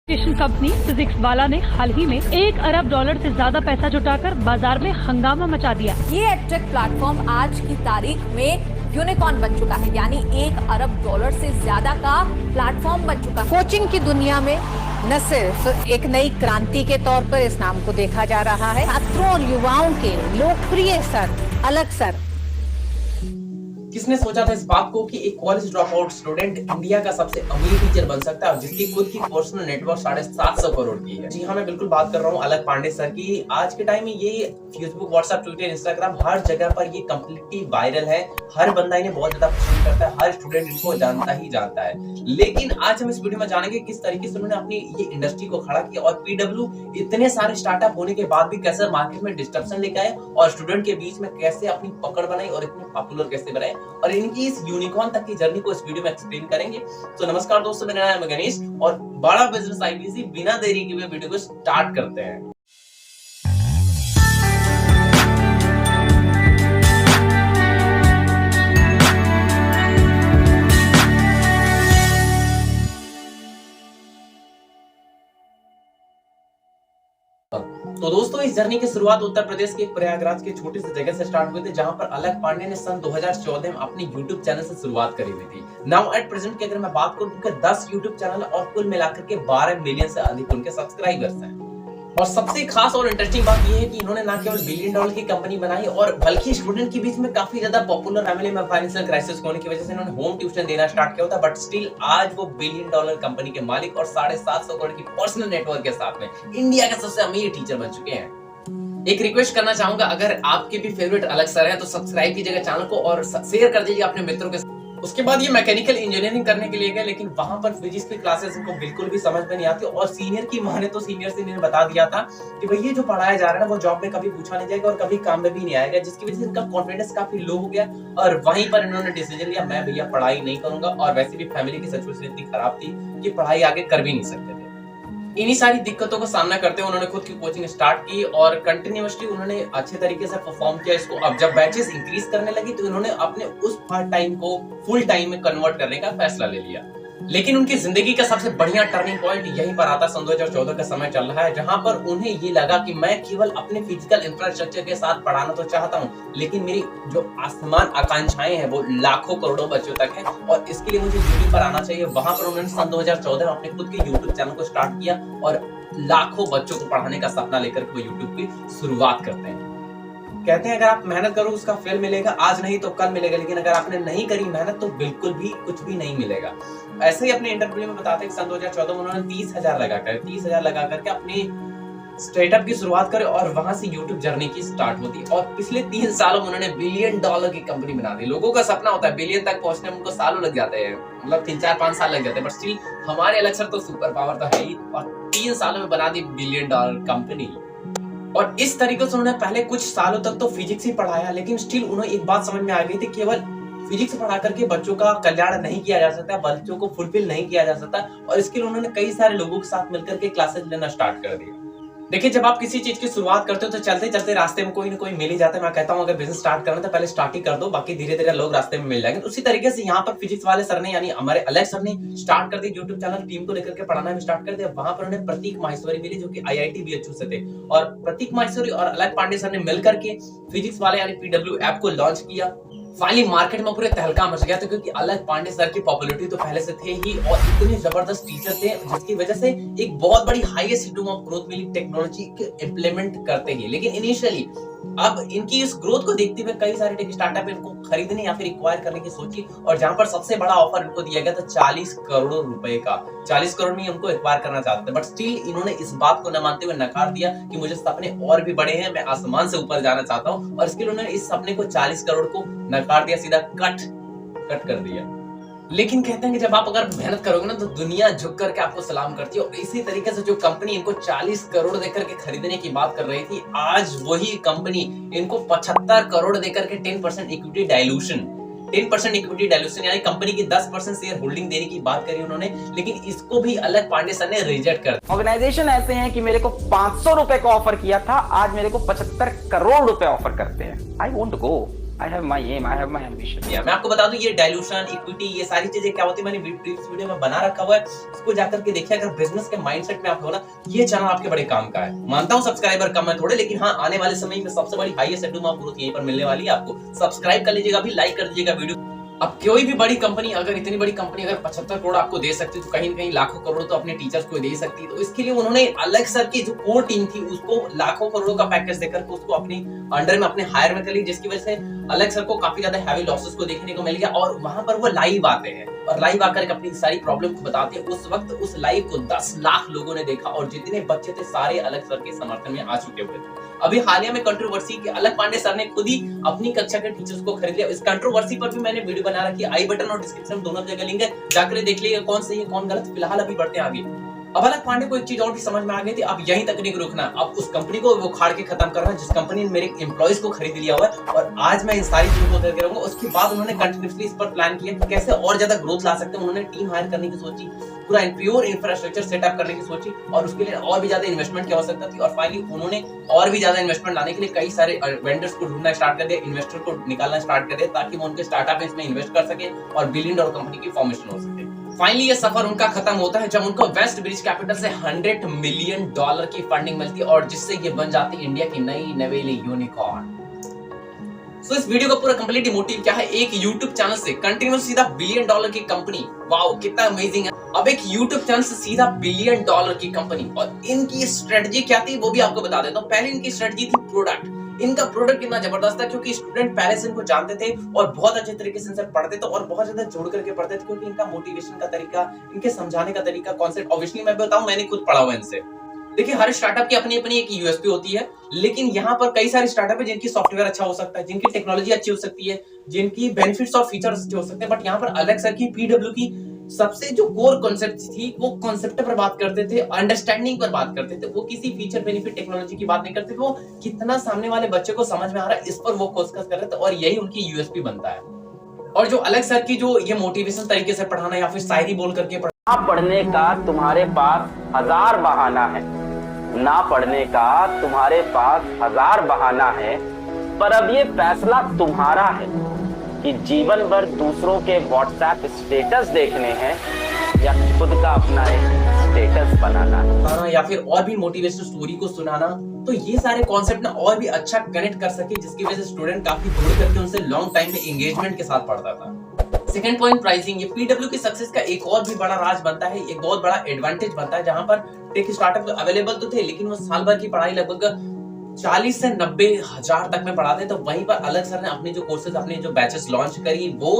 Education company physics वाला ने हाल ही में $1 अरब से ज्यादा पैसा जुटाकर बाजार में हंगामा मचा दिया। ये एडटेक प्लेटफॉर्म आज की तारीख में यूनिकॉर्न बन चुका है, यानी $1 अरब से ज्यादा का प्लेटफॉर्म बन चुका है। कोचिंग की दुनिया में न सिर्फ एक नई क्रांति के तौर पर इस नाम को देखा जा रहा है, छात्रों और युवाओं के लोकप्रिय सर, अलग सर। किसने सोचा था इस बात को कि एक college drop out student India का सबसे अमीर टीचर बन सकता है और जिसकी खुद की पर्सनल नेटवर्क 750 करोड़ की है। जी हाँ, मैं बिल्कुल बात कर रहा हूँ अलग पांडे सर की। आज के टाइम में ये फेसबुक, व्हाट्सएप, ट्विटर, इंस्टाग्राम हर जगह पर ये कम्प्लीटली वायरल है। हर बंदा इन्हें बहुत ज्यादा पसंद करता है, हर स्टूडेंट इनको जानता है। लेकिन आज हम इस वीडियो में जानेंगे किस तरीके से उन्होंने अपनी ये इंडस्ट्री को खड़ा किया और पीडब्ल्यू इतने सारे स्टार्टअप होने के बाद भी कैसे मार्केट में डिस्ट्रप्शन लेके आए और स्टूडेंट के बीच में कैसे अपनी पकड़ बनाई और इतने पॉपुलर कैसे बनाए और इनकी इस यूनिकॉर्न तक की जर्नी को इस वीडियो में एक्सप्लेन करेंगे। तो नमस्कार दोस्तों, मेरा नाम है गणेश और बड़ा बिजनेस आईबीसी बिना देरी के वीडियो को स्टार्ट करते हैं। तो दोस्तों, इस जर्नी की शुरुआत उत्तर प्रदेश के प्रयागराज के छोटे से जगह से स्टार्ट हुई थी, जहां पर अलग पांडे ने सन 2014 में अपनी YouTube चैनल से शुरुआत करी हुई थी। नाउ एट प्रेजेंट की अगर मैं बात करूं तो 10 YouTube चैनल और कुल मिलाकर के 12 मिलियन से अधिक उनके सब्सक्राइबर्स हैं। और सबसे खास और इंटरेस्टिंग बात यह है कि इन्होंने ना केवल $1 बिलियन की कंपनी बनाई और बल्कि स्टूडेंट के बीच में काफी ज्यादा पॉपुलर फैमिली में फाइनेंशियल क्राइसिस होने की वजह से इन्होंने होम ट्यूशन देना स्टार्ट किया था। बट स्टिल आज वो $1 बिलियन कंपनी के मालिक और 750 करोड़ की पर्सनल नेटवर्क के साथ में इंडिया के सबसे अमीर टीचर बन चुके हैं। एक रिक्वेस्ट करना चाहूंगा, अगर आपके भी फेवरेट अलग सर है तो सब्सक्राइब कीजिएगा चैनल को और शेयर कर दीजिए अपने मित्रों के साथ। उसके बाद ये मैकेनिकल इंजीनियरिंग करने के लिए गए, लेकिन वहां पर फिजिक्स की क्लासेस इनको बिल्कुल भी समझ में नहीं आती और सीनियर की माने तो सीनियर से इन्होंने बता दिया था कि भाई ये जो पढ़ाया जा रहा है ना वो जॉब में कभी पूछा नहीं जाएगा और कभी काम में भी नहीं आएगा, जिसकी वजह से इनका कॉन्फिडेंस काफी लो हो गया और वहीं पर इन्होंने डिसीजन लिया, मैं भैया पढ़ाई नहीं करूंगा। और वैसे भी फैमिली की सिचुएशन इतनी खराब थी कि पढ़ाई आगे कर भी नहीं सकते थे। इन्हीं सारी दिक्कतों का सामना करते हुए उन्होंने खुद की कोचिंग स्टार्ट की और कंटिन्यूअसली उन्होंने अच्छे तरीके से परफॉर्म किया इसको। अब जब बैचेस इंक्रीज करने लगी तो इन्होंने अपने उस पार्ट टाइम को फुल टाइम में कन्वर्ट करने का फैसला ले लिया। लेकिन उनकी जिंदगी का सबसे बढ़िया टर्निंग पॉइंट यहीं पर आता। सन 2014 का समय चल रहा है, जहां पर उन्हें ये लगा कि मैं केवल अपने फिजिकल इंफ्रास्ट्रक्चर के साथ पढ़ाना तो चाहता हूं, लेकिन मेरी जो आसमान आकांक्षाएं हैं वो लाखों करोड़ों बच्चों तक है और इसके लिए मुझे यूट्यूब पर आना चाहिए। वहां पर उन्होंने सन 2014 में अपने खुद के यूट्यूब चैनल को स्टार्ट किया और लाखों बच्चों को पढ़ाने का सपना लेकर वो यूट्यूब की शुरुआत करते हैं। कहते हैं अगर आप मेहनत करो उसका फल मिलेगा, आज नहीं तो कल मिलेगा, लेकिन अगर आपने नहीं करी मेहनत तो बिल्कुल भी कुछ भी नहीं मिलेगा। ऐसे ही अपने इंटरव्यू में बताते हैं कि सन 2014 में उन्होंने 30,000 लगा करके अपनी स्टार्टअप की शुरुआत करे और वहां से यूट्यूब जर्नी की स्टार्ट होती और पिछले 3 सालों में उन्होंने $1 बिलियन की कंपनी बना दी। लोगों का सपना होता है बिलियन तक पहुंचने में, उनको सालों लग जाते हैं, मतलब 3, 4, 5 साल लग जाते हैं, बट स्टिल हमारे अलग सर तो सुपर पावर तो है ही और 3 सालों में बना दी $1 बिलियन कंपनी। और इस तरीके से उन्होंने पहले कुछ सालों तक तो फिजिक्स ही पढ़ाया, लेकिन स्टिल उन्हें एक बात समझ में आ गई थी, केवल फिजिक्स पढ़ा करके बच्चों का कल्याण नहीं किया जा सकता, बच्चों को फुलफिल नहीं किया जा सकता और इसके लिए उन्होंने कई सारे लोगों के साथ मिलकर के क्लासेस लेना स्टार्ट कर दिया। देखिए, जब आप किसी चीज की शुरुआत करते हो तो चलते चलते रास्ते में कोई ना कोई मिल ही जाता है। मैं कहता हूं अगर बिजनेस स्टार्ट करना तो पहले स्टार्ट ही कर दो, बाकी धीरे धीरे लोग रास्ते में मिल जाएंगे। उसी तरीके से यहाँ पर फिजिक्स वाले सर ने, यानी हमारे अलग सर ने स्टार्ट कर दी यूट्यूब चैनल, टीम को लेकर के पढ़ाना भी स्टार्ट कर दिया। वहां पर उन्हें प्रतीक माहेश्वरी मिली जो कि IIT BHU से थे और प्रतीक माहेश्वरी और अलग पांडे सर ने मिलकर के फिजिक्स वाले यानी पीडब्ल्यू ऐप को लॉन्च किया। फाइनली मार्केट में पूरे तहलका मच गया था, क्योंकि अलग पांडे सर की पॉपुलैरिटी तो पहले से थे ही और इतने जबरदस्त टीचर थे जिसकी वजह से एक बहुत बड़ी हाईएस्ट रिटर्न ऑफ ग्रोथ मिली टेक्नोलॉजी के इंप्लीमेंट करते ही। लेकिन इनिशियली अब इनकी इस ग्रोथ को देखते हुए कई सारे टेक स्टार्टअप इनको खरीदने या फिर एक्वायर करने की सोची और जहां पर सबसे बड़ा ऑफर इनको दिया गया था 40 करोड़ रुपए का। 40 करोड़ में इनको एक्वायर करना चाहते थे, बट स्टिल इन्होंने इस बात को न मानते हुए नकार दिया कि मुझे सपने और भी बड़े हैं, मैं आसमान से ऊपर जाना चाहता हूं और इसके लिए उन्होंने इस सपने को 40 करोड़ को नकार दिया, सीधा कट कर दिया। लेकिन कहते हैं कि जब आप अगर मेहनत करोगे ना तो दुनिया झुक करके आपको सलाम करती है और इसी तरीके से जो कंपनी इनको 40 करोड़ देकर के खरीदने की बात कर रही थी, आज वही कंपनी इनको 75 करोड़ देकर के 10% इक्विटी डायलूशन यानी कंपनी की 10% शेयर होल्डिंग देने की बात करी उन्होंने, लेकिन इसको भी अलग पांडे सर ने रिजेक्ट कर दिया। ऑर्गेनाइजेशन ऐसे हैं कि मेरे को 500 रुपए का ऑफर किया था, आज मेरे को 75 करोड़ रुपए ऑफर करते हैं। I won't go, I have my aim, I have my ambition. मैं आपको बता दूं ये डाइल्यूशन, इक्विटी, ये सारी चीजें क्या होती है मैंने प्रीवियस वीडियो में बना रखा हुआ है, उसको जाकर के देखिए। अगर बिजनेस के माइंडसेट में आप हो ना, ये चैनल आपके बड़े काम का है। मानता हूं सब्सक्राइबर कम है थोड़े, लेकिन हाँ आने वाले समय में सबसे बड़ी हाईएस्ट एडूम आप ग्रोथ यहीं पर मिलने वाली है आपको। सब्सक्राइब कर लीजिएगा, अभी लाइक कर दीजिएगा वीडियो। अब कोई भी बड़ी कंपनी, अगर इतनी बड़ी कंपनी अगर 75 करोड़ आपको दे सकती है, तो कहीं न कहीं लाखों करोड़ तो अपने टीचर्स को दे सकती है। तो इसके लिए उन्होंने अलग सर की जो कोर टीम थी उसको लाखों करोड़ों का पैकेज देकर उसको अपनी अंडर में अपने हायर में कर ली, जिसकी वजह से अलग सर को काफी ज्यादा हैवी लॉसेस को देखने को मिल गया। और वहां पर वो लाइव आते हैं और लाइव आकर अपनी सारी प्रॉब्लम को बताते हैं। उस वक्त उस लाइव को 10 लाख लोगों ने देखा और जितने बच्चे थे सारे अलग सर के समर्थन में आ चुके हुए थे। अभी हालिया में कंट्रोवर्सी कि अलग पांडे सर ने खुद ही अपनी कक्षा के टीचर्स को खरीद लिया। इस कंट्रोवर्सी पर भी मैंने वीडियो बना रखी है, आई बटन और डिस्क्रिप्शन दोनों जगह लिंक है, जाकर देख लीजिएगा कौन सही है कौन गलत। फिलहाल अभी बढ़ते हैं आगे। अब अलग पांडे को एक चीज और भी समझ में आ गई थी, अब यहीं तक नहीं रुकना, अब उस कंपनी को वो खाड़ के खत्म करना जिस कंपनी ने मेरे एम्प्लॉइज को खरीद लिया हुआ है। और आज मैं इन सारी चीजों को करके रहूंगा। उसके बाद उन्होंने कंटिन्यूअसली इस पर प्लान किया कि कैसे और ज्यादा ग्रोथ ला सकते हैं। उन्होंने टीम हायर करने की सोची, पूरा प्योर इंफ्रास्ट्रक्चर सेटअप करने की सोची और उसके लिए और भी ज्यादा इन्वेस्टमेंट की आवश्यकता थी। और फाइनली उन्होंने और भी ज्यादा इन्वेस्टमेंट लाने के लिए कई सारे वेंडर्स को ढूंढना स्टार्ट कर दिया, इन्वेस्टर को निकालना स्टार्ट कर दिया, ताकि वो उनके स्टार्टअप में इसमें इन्वेस्ट कर सके और बिलियन डॉलर कंपनी की फॉर्मेशन हो सके। फाइनली ये सफर उनका खत्म होता है जब उनको वेस्ट ब्रिज कैपिटल से $100 मिलियन की फंडिंग मिलती है और जिससे ये बन जाती है इंडिया की नई नवेली यूनिकॉर्न। सो इस वीडियो का पूरा कंप्लीट मोटिव क्या है, एक YouTube चैनल से कंटिन्यूअस सीधा $1 बिलियन की कंपनी, वाओ कितना अमेजिंग है। अब एक YouTube चैनल से सीधा $1 बिलियन की कंपनी, और इनकी स्ट्रेटजी क्या थी वो भी आपको बता देता हूं। पहले इनकी स्ट्रेटजी थी प्रोडक्ट। इनका प्रोडक्ट कितना जबरदस्त था क्योंकि स्टूडेंट पहले से इनको जानते थे और बहुत अच्छे तरीके से इनसे पढ़ते थे और बहुत ज्यादा जोड़ करके पढ़ते थे, क्योंकि इनका मोटिवेशन का तरीका, इनके समझाने का तरीका, कॉन्सेप्ट, ऑब्वियसली मैं बताऊं मैंने खुद पढ़ा हुआ इनसे। देखिए हर स्टार्टअप की अपनी अपनी एक यूएसपी होती है, लेकिन यहाँ पर कई सारे स्टार्टअप है जिनकी सॉफ्टवेयर अच्छा हो सकता है, जिनकी टेक्नोलॉजी अच्छी हो सकती है, जिनकी बेनिफिट्स और फीचर्स अच्छे हो सकते हैं। बट यहाँ पर अलग सर की पीडब्ल्यू की सबसे जो कोर कॉन्सेप्ट थी वो कॉन्सेप्ट पर बात करते थे, अंडरस्टैंडिंग पर बात करते थे। वो किसी फीचर बेनिफिट टेक्नोलॉजी की बात नहीं करते थे, वो कितना सामने वाले बच्चे को समझ में आ रहा है इस पर वो फोकस कर रहे थे और यही उनकी यूएसपी बनता है। और जो अलग सर की जो ये मोटिवेशन तरीके से पढ़ाना या फिर शायरी बोल करके ना पढ़ने का तुम्हारे पास 1000 बहाना है, ना पढ़ने का तुम्हारे पास 1000 बहाना है, पर अब ये फैसला तुम्हारा है कि जीवन भर दूसरों के व्हाट्सएप स्टेटस देखने हैं या खुद का अपना एक स्टेटस बनाना है, या फिर और भी मोटिवेशनल स्टोरी को सुनाना। तो ये सारे कॉन्सेप्ट ना और भी अच्छा कनेक्ट कर सके, जिसकी वजह से स्टूडेंट काफी जुड़ करके उनसे लॉन्ग टाइम में एंगेजमेंट के साथ पढ़ता था। सेकंड पॉइंट प्राइसिंग, ये पीडब्ल्यू की सक्सेस का एक और भी बड़ा राज बनता है, एक बहुत बड़ा एडवांटेज बनता है। जहां पर टेक स्टार्टअप अवेलेबल तो थे, लेकिन वो साल भर की पढ़ाई लगभग 40 से 90 हजार तक में पढ़ाते। तो वहीं पर अलग सर ने अपने जो कोर्सेज, अपने जो बैचेस लॉन्च करी वो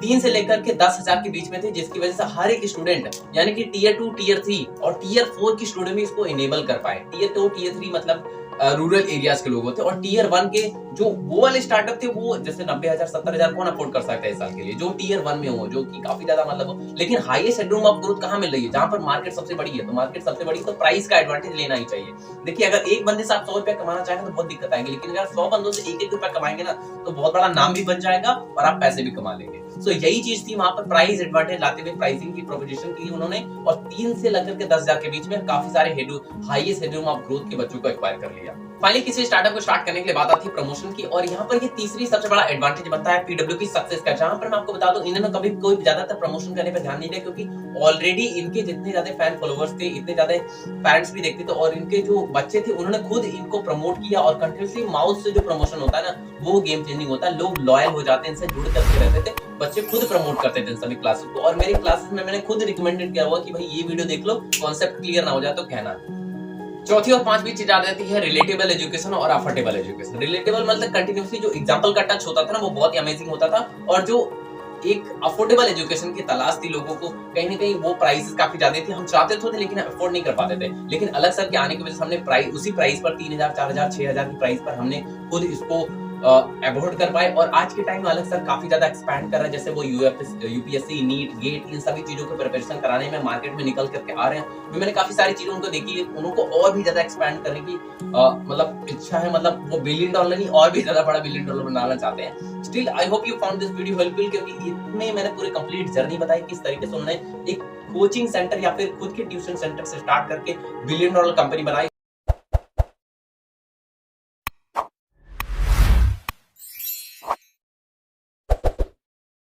3 से लेकर के 10,000 के बीच में थे, जिसकी वजह से हर एक स्टूडेंट यानी कि टियर 2, टियर 3 और टियर 4 की स्टूडेंट भी इसको इनेबल कर पाए। टियर 2, टियर 3 मतलब रूरल एरियाज के लोग होते हैं, और टियर 1 के जो वो वाले स्टार्टअप थे वो जैसे 90,000 70,000 कौन अफोर्ड कर सकता है इस साल के लिए, जो टियर 1 में हो, जो कि काफी ज्यादा मतलब। लेकिन हाईएस्ट हेडरूम ऑफ ग्रोथ कहां मिल रही है, जहां पर मार्केट सबसे बड़ी है। तो मार्केट सबसे बड़ी तो प्राइस का एडवांटेज लेना ही चाहिए। देखिए अगर एक बंदे से आप 100 रुपया कमाना चाहेंगे तो बहुत दिक्कत आएगी, लेकिन अगर 100 बंदों से 1-1 रुपया कमाएंगे ना तो बहुत बड़ा नाम भी बन जाएगा और आप पैसे भी कमा लेंगे। सो यही चीज थी वहां पर, प्राइस एडवांटेज लाते हुए प्राइसिंग की प्रोपोजिशन की उन्होंने, और 3 से लेकर के 10,000 के बीच में काफी सारे हाईएस्ट हेडरूम ऑफ ग्रोथ के बच्चों को एक्वायर कर लिया। फाइनली किसी स्टार्टअप को स्टार्ट करने के लिए बात आती है प्रमोशन की, और यहाँ पर ये तीसरी सबसे बड़ा एडवांटेज बनता है पीडब्ल्यू की सक्सेस का। जहां पर मैं आपको बता दूं इन्होंने कभी कोई ज्यादातर प्रमोशन करने पर ध्यान नहीं दिया, क्योंकि ऑलरेडी इनके जितने ज्यादा फैन फॉलोअर्स थे, इतने ज्यादा पेरेंट्स भी देखते थे और इनके जो बच्चे थे उन्होंने खुद इनको प्रमोट किया। और कंटिन्यूअसली माउथ से जो प्रमोशन होता है ना वो गेम चेंजिंग होता है, लोग लॉयल हो जाते हैं, इनसे जुड़ करके रहते थे, बच्चे खुद प्रमोट करते थे इन सभी क्लासेस को। और मेरी क्लासेस में मैंने खुद रिकमेंडेड किया हुआ कि भाई ये वीडियो देख लो, कॉन्सेप्ट क्लियर ना हो जाए तो कहना। चौथी और पांचवी चीज आ जाती है रिलेटेबल एजुकेशन और अफोर्डेबल एजुकेशन। रिलेटेबल मतलब कंटिन्यूअसली जो एग्जांपल का टच होता था ना वो बहुत ही अमेजिंग होता था, और जो एक अफोर्डेबल एजुकेशन की तलाश थी लोगों को, कहीं ना कहीं वो प्राइसेस काफी ज्यादा थी। हम चाहते तो थे लेकिन अफोर्ड नहीं कर पाते थे, लेकिन अलग सर के आने की वजह से हमने प्राइस उसी प्राइस पर 3,000, 4,000, 6,000 की प्राइस पर हमने खुद इसको अफोर्ड कर पाए। और आज के टाइम में अलग सर काफी ज्यादा एक्सपैंड कर रहे हैं, जैसे वो यूपीएससी, नीट, गेट, इन सभी चीजों को प्रिपरेशन कराने में मार्केट में निकल करके आ रहे हैं। मैंने काफी सारी चीजें उनको देखी, उनको और भी ज्यादा एक्सपैंड करने की मतलब इच्छा है, मतलब वो $1 बिलियन नहीं और भी ज्यादा बड़ा $1 बिलियन बनाना चाहते हैं। Still I hope you found this video helpful, क्योंकि इसमें मैंने पूरी कंप्लीट जर्नी बताई किस तरीके से उन्होंने एक कोचिंग सेंटर या फिर खुद के ट्यूशन सेंटर से स्टार्ट करके $1 बिलियन कंपनी बनाई।